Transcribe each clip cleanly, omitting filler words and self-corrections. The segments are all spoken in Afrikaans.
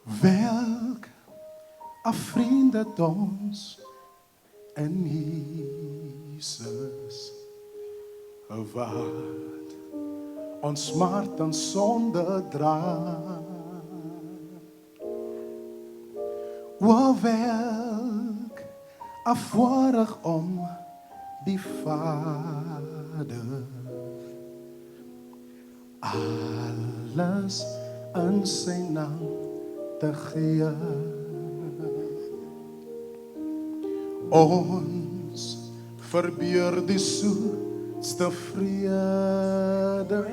Welk 'n vriend het ons in Jesus, wat ons smart en sonde dra. O welk 'n voorreg om die Vader alles in sy naam te gee. Ons verbeur die soetste vrede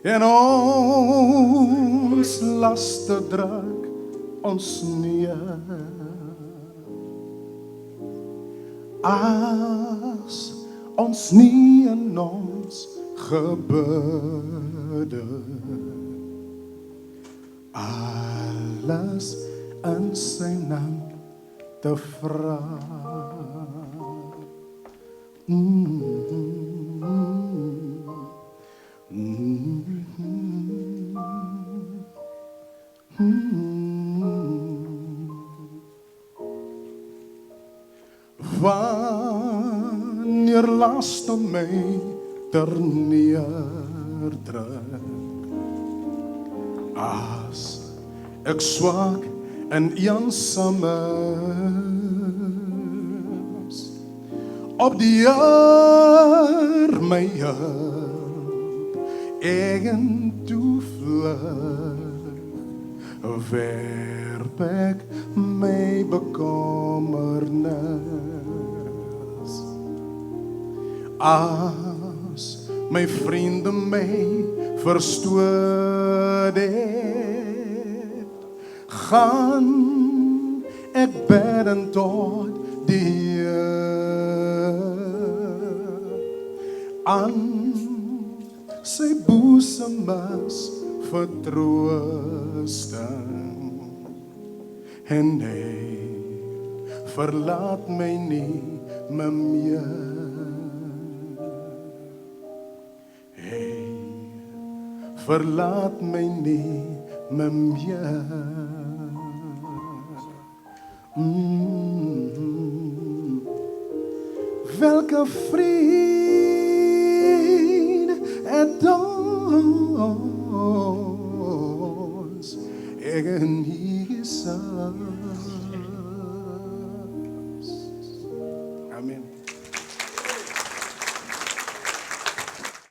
en ons laste druk ons neer. As ons nie in ons gebede alles in sy naam te vra. Wanneer laste my terneerdruk, as ek swak en eensaam is, op die Heer my hulp eigen toevlug, werp ek my bekommernis. As my vriende my verstoot het, gaan ek bidden tot die Heer. Aan sy boesem is vertroosting, en hy verlaat my nie meer. Hy verlaat my nie meer. Welke vriend het ons in Jesus. Amen.